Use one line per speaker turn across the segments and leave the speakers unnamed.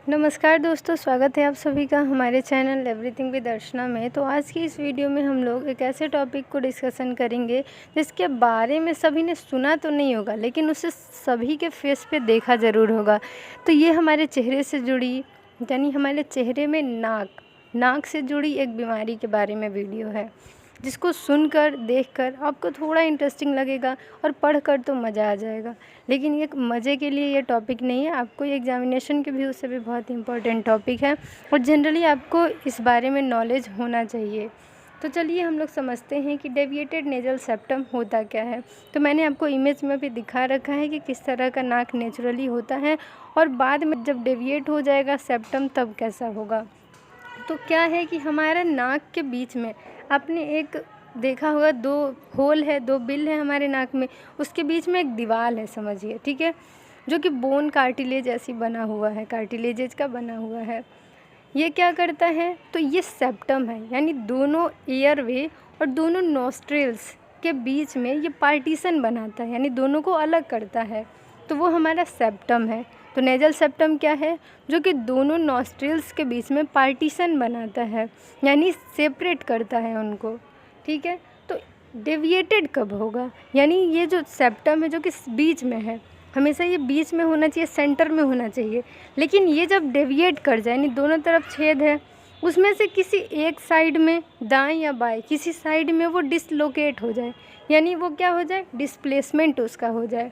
नमस्कार दोस्तों, स्वागत है आप सभी का हमारे चैनल एवरीथिंग विद अर्चना में। तो आज की इस वीडियो में हम लोग एक ऐसे टॉपिक को डिस्कशन करेंगे जिसके बारे में सभी ने सुना तो नहीं होगा, लेकिन उसे सभी के फेस पे देखा ज़रूर होगा। तो ये हमारे चेहरे से जुड़ी, यानी हमारे चेहरे में नाक से जुड़ी एक बीमारी के बारे में वीडियो है, जिसको सुनकर देखकर आपको थोड़ा इंटरेस्टिंग लगेगा और पढ़कर तो मज़ा आ जाएगा। लेकिन ये मज़े के लिए ये टॉपिक नहीं है, आपको ये एग्जामिनेशन के व्यू से भी बहुत इंपॉर्टेंट टॉपिक है और जनरली आपको इस बारे में नॉलेज होना चाहिए। तो चलिए हम लोग समझते हैं कि डेविएटेड नेजल सेप्टम होता क्या है। तो मैंने आपको इमेज में भी दिखा रखा है कि किस तरह का नाक नेचुरली होता है और बाद में जब डेविएट हो जाएगा सेप्टम तब कैसा होगा। तो क्या है कि हमारा नाक के बीच में आपने एक देखा होगा, दो होल है, दो बिल है हमारे नाक में, उसके बीच में एक दीवार है समझिए, ठीक है, जो कि बोन कार्टिलेज ऐसी बना हुआ है, कार्टिलेजेज का बना हुआ है। ये क्या करता है, तो ये सेप्टम है, यानी दोनों एयरवे और दोनों नॉस्ट्रिल्स के बीच में ये पार्टीशन बनाता है, यानी दोनों को अलग करता है। तो वो हमारा सेप्टम है। तो नेजल सेप्टम क्या है, जो कि दोनों नॉस्ट्रिल्स के बीच में पार्टीशन बनाता है, यानी सेपरेट करता है उनको, ठीक है। तो डेविएटेड कब होगा, यानी ये जो सेप्टम है जो कि बीच में है, हमेशा ये बीच में होना चाहिए, सेंटर में होना चाहिए, लेकिन ये जब डेविएट कर जाए, यानी दोनों तरफ छेद है, उसमें से किसी एक साइड में, दाएं या बाएं किसी साइड में वो डिसलोकेट हो जाए, यानी वो क्या हो जाए, डिस्प्लेसमेंट उसका हो जाए,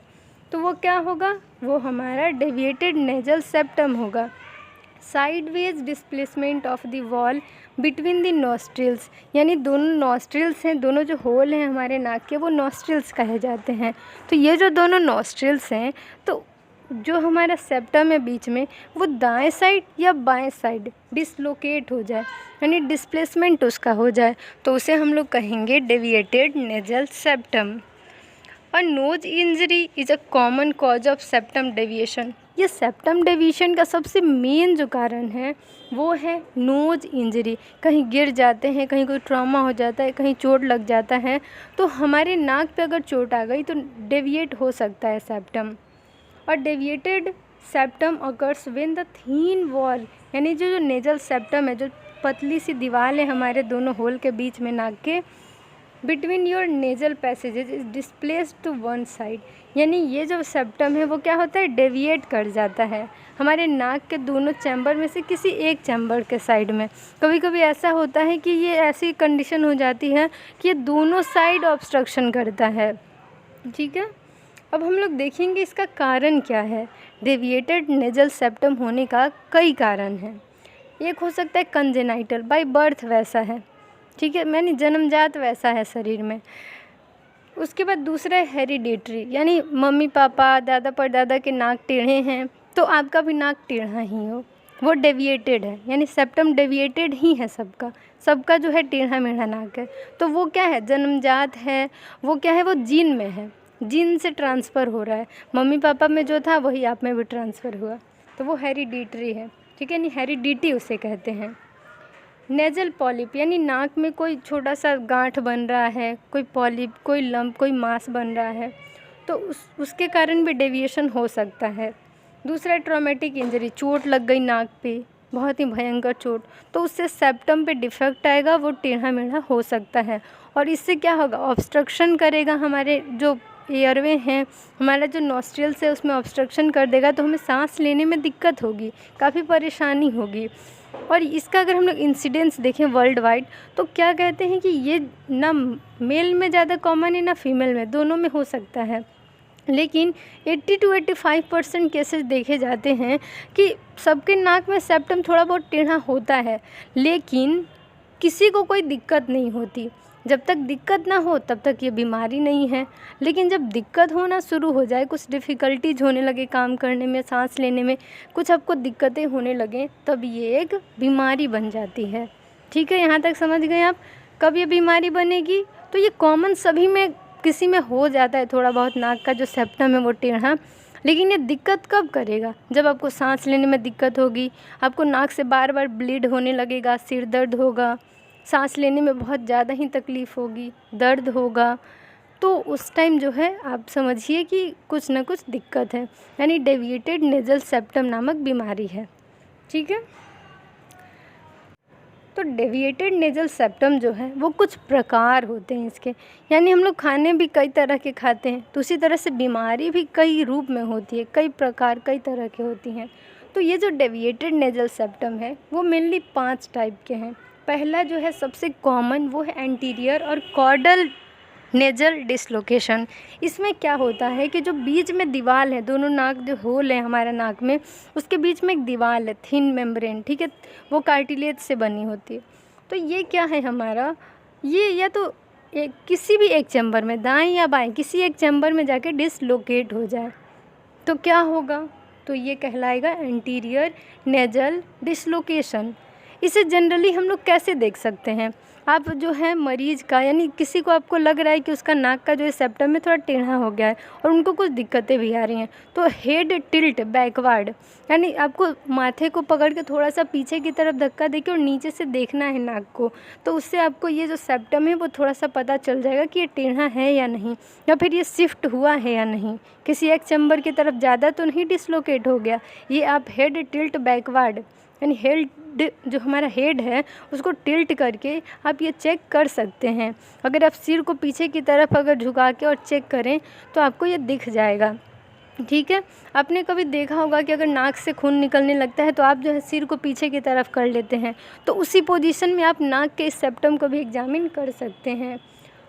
तो वो क्या होगा, वो हमारा डेविएटेड नेजल सेप्टम होगा। Sideways displacement of the wall between the nostrils, यानी दोनों नॉस्ट्रिल्स हैं, दोनों जो होल हैं हमारे नाक के, वो नॉस्ट्रिल्स कहे जाते हैं। तो ये जो दोनों नॉस्ट्रिल्स हैं, तो जो हमारा सेप्टम है बीच में, वो दाएं साइड या बाएं साइड डिसलोकेट हो जाए, यानी डिस्प्लेसमेंट उसका हो जाए, तो उसे हम लोग कहेंगे डेविएटेड नेजल सेप्टम। और nose injury is a common cause of septum deviation. ये सेप्टम डेविएशन का सबसे मेन जो कारण है वो है नोज इंजरी। कहीं गिर जाते हैं, कहीं कोई ट्रॉमा हो जाता है, कहीं चोट लग जाता है, तो हमारे नाक पे अगर चोट आ गई तो डेविएट हो सकता है सेप्टम। और deviated septum occurs when the thin wall, यानी जो नेजल सेप्टम है, जो पतली सी दीवार है हमारे दोनों होल के बीच में नाक के, between your nasal passages is displaced to one side, यानी ये जो सेप्टम है वो क्या होता है, डेविएट कर जाता है हमारे नाक के दोनों चैम्बर में से किसी एक चैम्बर के साइड में। कभी कभी ऐसा होता है कि ये ऐसी कंडीशन हो जाती है कि ये दोनों साइड ऑब्स्ट्रक्शन करता है, ठीक है। अब हम लोग देखेंगे इसका कारण क्या है। डेविएटेड नेजल सेप्टम होने का कई कारण हैं। एक हो सकता है कंजेनाइटल, बाय बर्थ वैसा है, ठीक है, मैंने जन्मजात वैसा है शरीर में। उसके बाद दूसरा है हेरिडेटरी, यानी मम्मी पापा दादा परदादा के नाक टेढ़े हैं तो आपका भी नाक टेढ़ा ही हो, वो डेविएटेड है, यानी सेप्टम डेविएटेड ही है सबका, सबका जो है टेढ़ा मेढ़ा नाक है। तो वो क्या है, जन्मजात है, वो क्या है, वो जीन में है, जीन से ट्रांसफ़र हो रहा है, मम्मी पापा में जो था वही आप में भी ट्रांसफ़र हुआ, तो वो हेरिडेटरी है, ठीक है, यानी हेरिडिटी उसे कहते हैं। नेजल पॉलिप, यानी नाक में कोई छोटा सा गांठ बन रहा है, कोई पॉलिप, कोई लंप, कोई मांस बन रहा है, तो उसके कारण भी डेविएशन हो सकता है। दूसरा ट्रॉमेटिक इंजरी, चोट लग गई नाक पे, बहुत ही भयंकर चोट, तो उससे सेप्टम पे डिफेक्ट आएगा, वो टेढ़ा मेढ़ा हो सकता है। और इससे क्या होगा, ऑब्स्ट्रक्शन करेगा, हमारे जो एयरवे हैं, हमारा जो नॉस्ट्रिल्स है उसमें ऑब्स्ट्रक्शन कर देगा, तो हमें सांस लेने में दिक्कत होगी, काफ़ी परेशानी होगी। और इसका अगर हम लोग इंसिडेंस देखें वर्ल्ड वाइड, तो क्या कहते हैं कि ये ना मेल में ज़्यादा कॉमन है ना फीमेल में, दोनों में हो सकता है, लेकिन 80 to 85% केसेस देखे जाते हैं कि सबके नाक में सेप्टम थोड़ा बहुत टेढ़ा होता है, लेकिन किसी को कोई दिक्कत नहीं होती। जब तक दिक्कत ना हो तब तक ये बीमारी नहीं है, लेकिन जब दिक्कत होना शुरू हो जाए, कुछ डिफ़िकल्टीज होने लगे काम करने में, सांस लेने में, कुछ आपको दिक्कतें होने लगें, तब ये एक बीमारी बन जाती है, ठीक है। यहाँ तक समझ गए आप। कब ये बीमारी बनेगी, तो ये कॉमन सभी में किसी में हो जाता है थोड़ा बहुत, नाक का जो सेप्टम है वो टेढ़ा, लेकिन ये दिक्कत कब करेगा, जब आपको सांस लेने में दिक्कत होगी, आपको नाक से बार बार ब्लीड होने लगेगा, सिर दर्द होगा, सांस लेने में बहुत ज़्यादा ही तकलीफ़ होगी, दर्द होगा, तो उस टाइम जो है आप समझिए कि कुछ ना कुछ दिक्कत है, यानी डेविएटेड नेजल सेप्टम नामक बीमारी है। ठीक है। तो डेविएटेड नेजल सेप्टम जो है वो कुछ प्रकार होते हैं इसके, यानी हम लोग खाने भी कई तरह के खाते हैं, तो उसी तरह से बीमारी भी कई रूप में होती है, कई प्रकार कई तरह की होती हैं। तो ये जो डेविएटेड नेजल सेप्टम है वो मेनली 5 टाइप के हैं। पहला जो है सबसे कॉमन वो है एंटीरियर और कॉर्डल नेजल डिसलोकेशन। इसमें क्या होता है कि जो बीच में दीवार है, दोनों नाक जो होल है हमारे नाक में, उसके बीच में एक दीवार है, थिन मेम्ब्रेन, ठीक है, वो कार्टिलेज से बनी होती है। तो ये क्या है हमारा, ये या तो एक किसी भी एक चैम्बर में, दाएं या बाएं, किसी एक चैम्बर में जाके डिसलोकेट हो जाए तो क्या होगा, तो ये कहलाएगा एंटीरियर नेजल डिसलोकेशन। इसे जनरली हम लोग कैसे देख सकते हैं, आप जो है मरीज़ का, यानी किसी को आपको लग रहा है कि उसका नाक का जो है सेप्टम में थोड़ा टेढ़ा हो गया है और उनको कुछ दिक्कतें भी आ रही हैं, तो हेड टिल्ट बैकवर्ड, यानी आपको माथे को पकड़ के थोड़ा सा पीछे की तरफ धक्का देके और नीचे से देखना है नाक को, तो उससे आपको ये जो सेप्टम है वो थोड़ा सा पता चल जाएगा कि ये टेढ़ा है या नहीं, या फिर ये शिफ्ट हुआ है या नहीं, किसी एक चैम्बर की तरफ ज़्यादा तो नहीं डिसलोकेट हो गया। ये आप हेड टिल्ट बैकवर्ड, यानी हेड जो हमारा हेड है उसको टिल्ट करके आप ये चेक कर सकते हैं। अगर आप सिर को पीछे की तरफ अगर झुका के और चेक करें तो आपको ये दिख जाएगा, ठीक है। आपने कभी देखा होगा कि अगर नाक से खून निकलने लगता है तो आप जो है सिर को पीछे की तरफ कर लेते हैं, तो उसी पोजीशन में आप नाक के इस सेप्टम को भी एग्जामिन कर सकते हैं।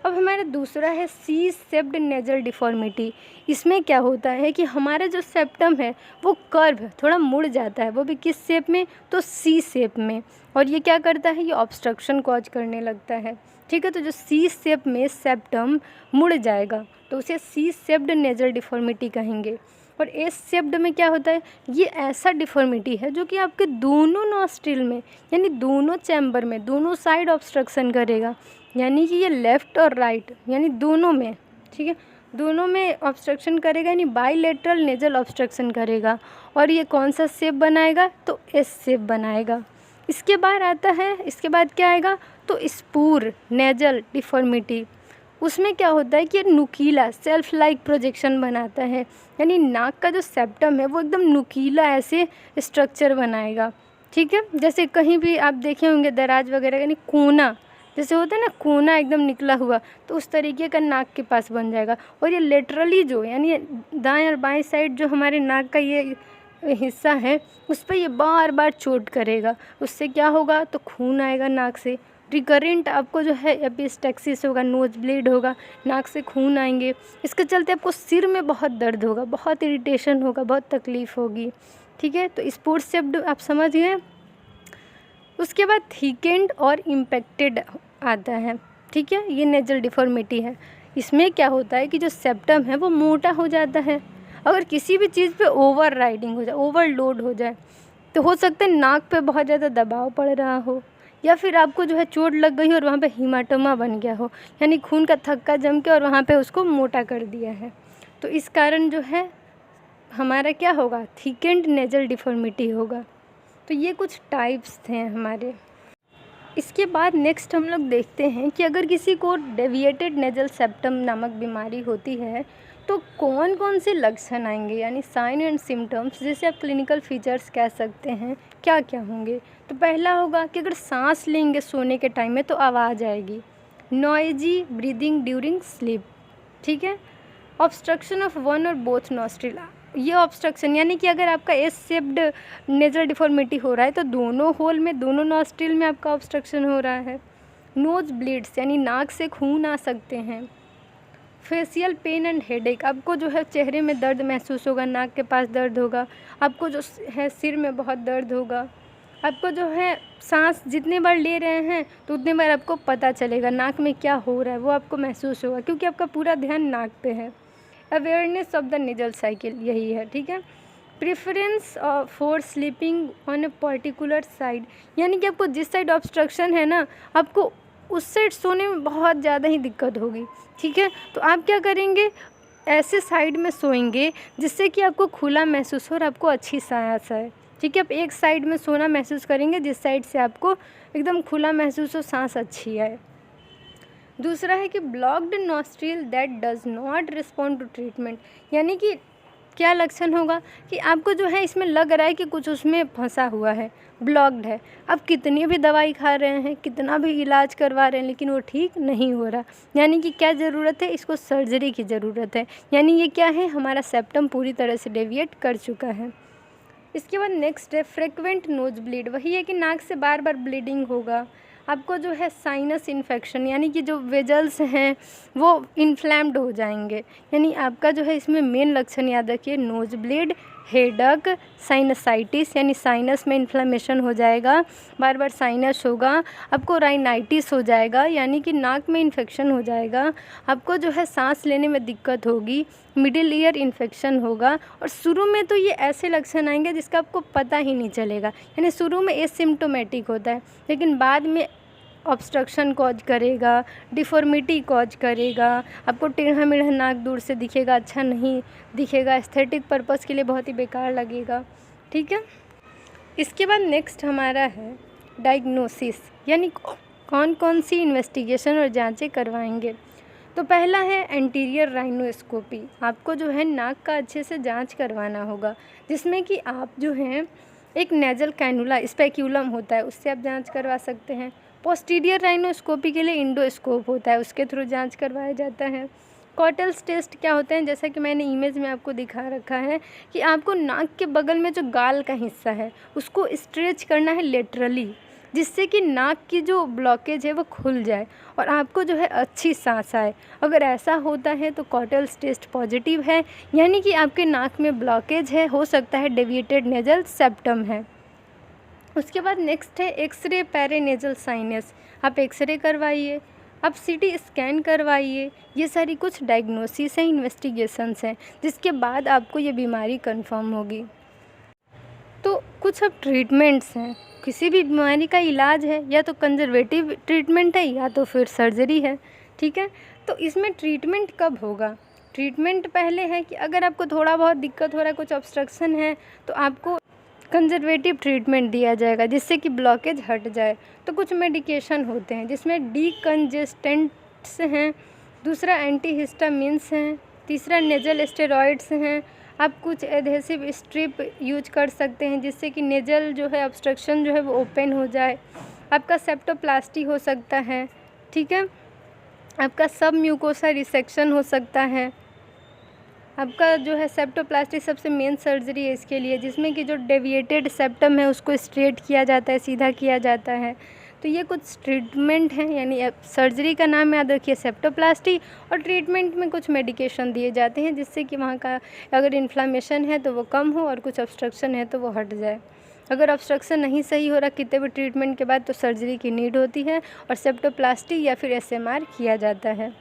अब हमारा दूसरा है सी शेप्ड नेजल डिफॉर्मिटी। इसमें क्या होता है कि हमारा जो सेप्टम है वो कर्व थोड़ा मुड़ जाता है, वो भी किस शेप में, तो सी शेप में, और ये क्या करता है, ये ऑब्स्ट्रक्शन कॉज करने लगता है, ठीक है। तो जो सी शेप में सेप्टम मुड़ जाएगा तो उसे सी शेप्ड नेजल डिफॉर्मिटी कहेंगे। और एस शेप्ड में क्या होता है, ये ऐसा डिफॉर्मिटी है जो कि आपके दोनों नॉस्ट्रिल में, यानी दोनों चैम्बर में, दोनों साइड ऑब्स्ट्रक्शन करेगा, यानी कि ये लेफ़्ट और राइट यानी दोनों में, ठीक है, दोनों में ऑब्स्ट्रक्शन करेगा, यानी बाईलेटरल नेजल ऑब्स्ट्रक्शन करेगा। और ये कौन सा शेप बनाएगा, तो एस शेप बनाएगा। इसके बाद आता है, इसके बाद क्या आएगा, तो स्पूर नेजल डिफॉर्मिटी। उसमें क्या होता है कि ये नुकीला सेल्फ लाइक प्रोजेक्शन बनाता है, यानी नाक का जो सेप्टम है वो एकदम नुकीला ऐसे स्ट्रक्चर बनाएगा, ठीक है। जैसे कहीं भी आप देखे होंगे दराज वगैरह, यानी कोना जैसे होता है ना, कोना एकदम निकला हुआ, तो उस तरीके का नाक के पास बन जाएगा। और ये लेटरली जो, यानी दाएं और बाएं साइड जो हमारे नाक का ये हिस्सा है उस पर ये बार बार चोट करेगा, उससे क्या होगा, तो खून आएगा नाक से, रिकरेंट आपको जो है एपिस्टेक्सिस होगा, नोज ब्लीड होगा, नाक से खून आएंगे। इसके चलते आपको सिर में बहुत दर्द होगा, बहुत इरिटेशन होगा, बहुत तकलीफ़ होगी, ठीक है। तो स्पोर्ट्स शेप्ड आप समझ गए। उसके बाद थिकेंड और इम्पैक्टेड आता है, ठीक है, ये नेजल डिफॉर्मिटी है। इसमें क्या होता है कि जो सेप्टम है वो मोटा हो जाता है। अगर किसी भी चीज़ पे ओवर राइडिंग हो जाए, ओवरलोड हो जाए, तो हो सकता है नाक पे बहुत ज़्यादा दबाव पड़ रहा हो, या फिर आपको जो है चोट लग गई और वहाँ पे हीमाटोमा बन गया हो, यानी खून का थक्का जम के और वहाँ पे उसको मोटा कर दिया है। तो इस कारण जो है हमारा क्या होगा, थिकेंड नेजल डिफॉर्मिटी होगा। तो ये कुछ टाइप्स थे हमारे। इसके बाद नेक्स्ट हम लोग देखते हैं कि अगर किसी को डेविएटेड नेजल सेप्टम नामक बीमारी होती है तो कौन कौन से लक्षण आएंगे, यानी साइन एंड सिम्टम्स, जिसे आप क्लिनिकल फीचर्स कह सकते हैं, क्या क्या होंगे। तो पहला होगा कि अगर सांस लेंगे सोने के टाइम में तो आवाज़ आएगी, नॉइजी ब्रीदिंग ड्यूरिंग स्लीप, ठीक है। ऑब्स्ट्रक्शन ऑफ वन और बोथ नॉस्ट्रिल, ये ऑब्स्ट्रक्शन यानी कि अगर आपका एस शेप्ड नेजल डिफॉर्मिटी हो रहा है तो दोनों होल में, दोनों नॉस्ट्रिल में आपका ऑब्स्ट्रक्शन हो रहा है। नोज ब्लीड्स, यानी नाक से खून आ सकते हैं। फेशियल पेन एंड हेडेक, आपको जो है चेहरे में दर्द महसूस होगा, नाक के पास दर्द होगा, आपको जो है सिर में बहुत दर्द होगा, आपको जो है सांस जितने बार ले रहे हैं तो उतने बार आपको पता चलेगा नाक में क्या हो रहा है, वो आपको महसूस होगा, क्योंकि आपका पूरा ध्यान नाक पे है। Awareness of the nasal cycle, यही है, ठीक है। Preference for sleeping on a particular side, यानी कि आपको जिस साइड ऑब्स्ट्रक्शन है ना, आपको उस साइड सोने में बहुत ज़्यादा ही दिक्कत होगी, ठीक है। तो आप क्या करेंगे, ऐसे साइड में सोएंगे जिससे कि आपको खुला महसूस हो और आपको अच्छी सांस आए, ठीक है। आप एक साइड में सोना महसूस करेंगे जिस साइड से आपको एकदम खुला महसूस हो, सांस अच्छी आए। दूसरा है कि blocked nostril that does not respond to treatment, यानी कि क्या लक्षण होगा कि आपको जो है इसमें लग रहा है कि कुछ उसमें फंसा हुआ है, ब्लॉक्ड है। आप कितनी भी दवाई खा रहे हैं, कितना भी इलाज करवा रहे हैं, लेकिन वो ठीक नहीं हो रहा। यानी कि क्या ज़रूरत है, इसको सर्जरी की ज़रूरत है। यानी ये क्या है, हमारा सेप्टम पूरी तरह से डेविएट कर चुका है। इसके बाद नेक्स्ट है फ्रिक्वेंट नोज ब्लीड। वही है कि नाक से बार बार ब्लीडिंग होगा। आपको जो है साइनस इन्फेक्शन, यानी कि जो वेजल्स हैं वो इन्फ्लैम्ड हो जाएंगे। यानी आपका जो है इसमें मेन लक्षण याद रखिए, नोज ब्लीड, हेडक, साइनसाइटिस यानी साइनस में इन्फ्लेमेशन हो जाएगा, बार बार साइनस होगा। आपको राइनाइटिस हो जाएगा, यानी कि नाक में इन्फेक्शन हो जाएगा। आपको जो है सांस लेने में दिक्कत होगी, मिडिल ईयर इन्फेक्शन होगा। और शुरू में तो ये ऐसे लक्षण आएंगे जिसका आपको पता ही नहीं चलेगा, यानी शुरू में एसिम्प्टोमेटिक होता है, लेकिन बाद में ऑब्स्ट्रक्शन कॉज करेगा, डिफॉर्मिटी कॉज करेगा। आपको टेढ़ा मेढ़ा नाक दूर से दिखेगा, अच्छा नहीं दिखेगा, एस्थेटिक पर्पस के लिए बहुत ही बेकार लगेगा। ठीक है। इसके बाद नेक्स्ट हमारा है डायग्नोसिस, यानी कौन कौन सी इन्वेस्टिगेशन और जांचें करवाएंगे। तो पहला है एंटीरियर राइनोस्कोपी। आपको जो है नाक का अच्छे से जांच करवाना होगा, जिसमें कि आप जो हैं एक नेजल कैनुला स्पेक्यूलम होता है, उससे आप जांच करवा सकते हैं। पोस्टीरियर राइनोस्कोपी के लिए इंडोस्कोप होता है, उसके थ्रू जांच करवाया जाता है। कॉटल्स टेस्ट क्या होते हैं, जैसा कि मैंने इमेज में आपको दिखा रखा है कि आपको नाक के बगल में जो गाल का हिस्सा है उसको स्ट्रेच करना है लेटरली, जिससे कि नाक की जो ब्लॉकेज है वो खुल जाए और आपको जो है अच्छी सांस आए। अगर ऐसा होता है तो कॉटल्स टेस्ट पॉजिटिव है, यानी कि आपके नाक में ब्लॉकेज है, हो सकता है डेविएटेड नेजल सेप्टम है। उसके बाद नेक्स्ट है एक्सरे पेरिनेजल साइनस। आप एक्सरे करवाइए, आप सीटी स्कैन करवाइए। ये सारी कुछ डायग्नोसिस हैं, इन्वेस्टिगेशंस हैं, जिसके बाद आपको ये बीमारी कंफर्म होगी। तो कुछ अब ट्रीटमेंट्स हैं। किसी भी बीमारी का इलाज है, या तो कंजर्वेटिव ट्रीटमेंट है या तो फिर सर्जरी है। ठीक है। तो इसमें ट्रीटमेंट कब होगा, ट्रीटमेंट पहले है कि अगर आपको थोड़ा बहुत दिक्कत हो रहा है, कुछ ऑब्स्ट्रक्शन है, तो आपको कंजर्वेटिव ट्रीटमेंट दिया जाएगा जिससे कि ब्लॉकेज हट जाए। तो कुछ मेडिकेशन होते हैं जिसमें डीकंजेस्टेंट्स हैं, दूसरा एंटीहिस्टामिन्स हैं, तीसरा नेजल स्टेरॉइड्स हैं। आप कुछ एडहेसिव स्ट्रिप यूज कर सकते हैं जिससे कि नेजल जो है ऑब्स्ट्रक्शन जो है वो ओपन हो जाए। आपका सेप्टोप्लास्टी हो सकता है। ठीक है। आपका सब म्यूकोसा रिसेक्शन हो सकता है। आपका जो है सेप्टोप्लास्टी सबसे मेन सर्जरी है इसके लिए, जिसमें कि जो डेविएटेड सेप्टम है उसको स्ट्रेट किया जाता है, सीधा किया जाता है। तो ये कुछ ट्रीटमेंट हैं, यानी सर्जरी का नाम याद रखिए सेप्टोप्लास्टी, और ट्रीटमेंट में कुछ मेडिकेशन दिए जाते हैं जिससे कि वहाँ का अगर इन्फ्लामेशन है तो वो कम हो और कुछ ऑब्स्ट्रक्शन है तो वो हट जाए। अगर ऑब्स्ट्रक्शन नहीं सही हो रहा कितने भी ट्रीटमेंट के बाद, तो सर्जरी की नीड होती है और सेप्टोप्लास्टी या फिर एसएमआर किया जाता है।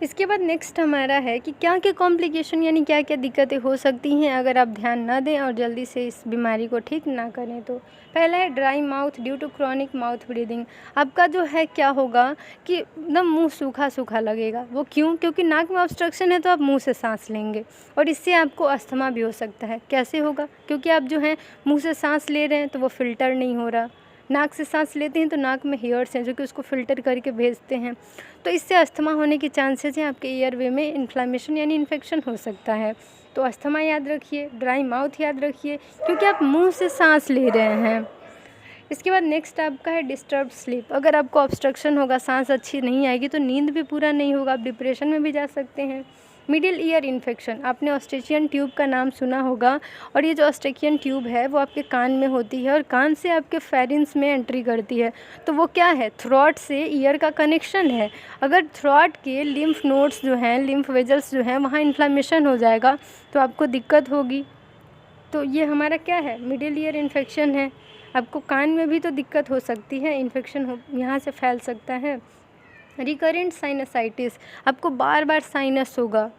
इसके बाद नेक्स्ट हमारा है कि क्या क्या कॉम्प्लिकेशन यानी क्या क्या दिक्कतें हो सकती हैं अगर आप ध्यान ना दें और जल्दी से इस बीमारी को ठीक ना करें। तो पहला है dry mouth due to chronic mouth breathing. आपका जो है क्या होगा कि एकदम मुंह सूखा सूखा लगेगा। वो क्यों? क्योंकि नाक में ऑब्स्ट्रक्शन है तो आप मुंह से सांस लेंगे और इससे आपको अस्थमा भी हो सकता है। कैसे होगा? क्योंकि आप जो है मुँह से सांस ले रहे हैं तो वो फ़िल्टर नहीं हो रहा। नाक से सांस लेते हैं तो नाक में हेयर्स हैं जो कि उसको फ़िल्टर करके भेजते हैं, तो इससे अस्थमा होने के चांसेस हैं। आपके एयरवे में इन्फ्लामेशन यानी इन्फेक्शन हो सकता है। तो अस्थमा याद रखिए, ड्राई माउथ याद रखिए, क्योंकि आप मुंह से सांस ले रहे हैं। इसके बाद नेक्स्ट आपका है डिस्टर्ब्ड स्लीप। अगर आपको ऑब्स्ट्रक्शन होगा, सांस अच्छी नहीं आएगी तो नींद भी पूरा नहीं होगा, आप डिप्रेशन में भी जा सकते हैं। मिडिल ईयर इन्फेक्शन, आपने ऑस्ट्रेचियन ट्यूब का नाम सुना होगा, और ये जो ऑस्ट्रेचियन ट्यूब है वो आपके कान में होती है और कान से आपके फेरिंग्स में एंट्री करती है। तो वो क्या है? थ्रॉट से ईयर का कनेक्शन है। अगर थ्रॉट के लिम्फ नोड्स जो हैं, लिम्फ वेजल्स जो हैं, वहाँ इन्फ्लामेशन हो जाएगा तो आपको दिक्कत होगी। तो ये हमारा क्या है? मिडिल ईयर इन्फेक्शन है। आपको कान में भी तो दिक्कत हो सकती है, इन्फेक्शन हो यहाँ से फैल सकता है। रिकरेंट साइनसाइटिस, आपको बार बार साइनस होगा।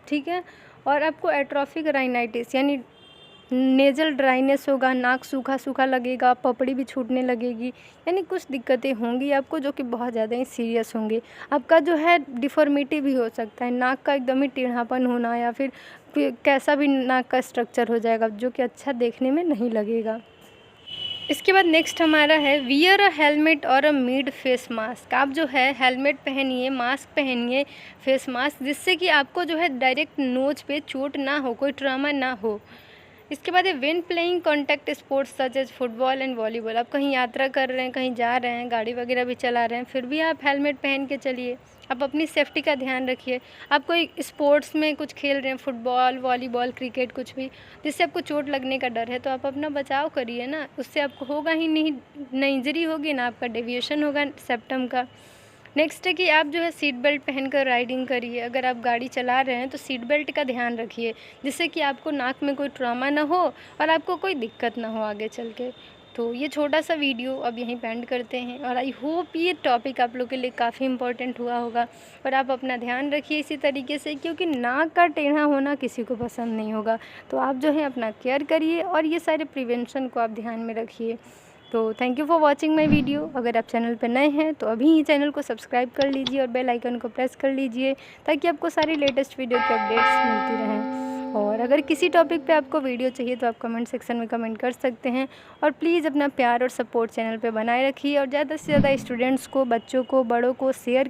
ठीक है। और आपको एट्रोफिक राइनाइटिस यानी नेजल ड्राइनेस होगा, नाक सूखा सूखा लगेगा, पपड़ी भी छूटने लगेगी, यानी कुछ दिक्कतें होंगी आपको जो कि बहुत ज़्यादा ही सीरियस होंगी। आपका जो है डिफॉर्मिटी भी हो सकता है, नाक का एकदम ही टेढ़ापन होना या फिर कैसा भी नाक का स्ट्रक्चर हो जाएगा जो कि अच्छा देखने में नहीं लगेगा। इसके बाद नेक्स्ट हमारा है वियर अ हेलमेट और अ मिड फेस मास्क। आप जो है हेलमेट पहनिए, मास्क पहनिए, फेस मास्क, जिससे कि आपको जो है डायरेक्ट नोज पे चोट ना हो, कोई ट्रॉमा ना हो। इसके बाद है when playing contact sports such as football and volleyball. आप कहीं यात्रा कर रहे हैं, कहीं जा रहे हैं, गाड़ी वगैरह भी चला रहे हैं, फिर भी आप हेलमेट पहन के चलिए। आप अपनी सेफ्टी का ध्यान रखिए। आप कोई स्पोर्ट्स में कुछ खेल रहे हैं, फुटबॉल, वॉलीबॉल, क्रिकेट, कुछ भी, जिससे आपको चोट लगने का डर है, तो आप अपना बचाव करिए ना। उससे आपको होगा ही नहीं, ना इंजरी होगी, ना आपका डेविएशन होगा सेप्टम का। नेक्स्ट है कि आप जो है सीट बेल्ट पहनकर राइडिंग करिए। अगर आप गाड़ी चला रहे हैं तो सीट बेल्ट का ध्यान रखिए, जिससे कि आपको नाक में कोई ट्रॉमा ना हो और आपको कोई दिक्कत ना हो आगे चल के। तो ये छोटा सा वीडियो अब यहीं पे एंड करते हैं, और आई होप ये टॉपिक आप लोग के लिए काफ़ी इंपॉर्टेंट हुआ होगा। और आप अपना ध्यान रखिए इसी तरीके से, क्योंकि नाक का टेढ़ा होना किसी को पसंद नहीं होगा। तो आप जो है अपना केयर करिए और ये सारे प्रिवेंशन को आप ध्यान में रखिए। तो thank you for watching my video. अगर आप चैनल पर नए हैं तो अभी ही चैनल को सब्सक्राइब कर लीजिए और बेल आइकन को प्रेस कर लीजिए, ताकि आपको सारी लेटेस्ट वीडियो की अपडेट्स मिलती रहें। और अगर किसी टॉपिक पे आपको वीडियो चाहिए तो आप कमेंट सेक्शन में कमेंट कर सकते हैं। और प्लीज़ अपना प्यार और सपोर्ट चैनल पे बनाए रखिए, और ज़्यादा से ज़्यादा स्टूडेंट्स को, बच्चों को, बड़ों को शेयर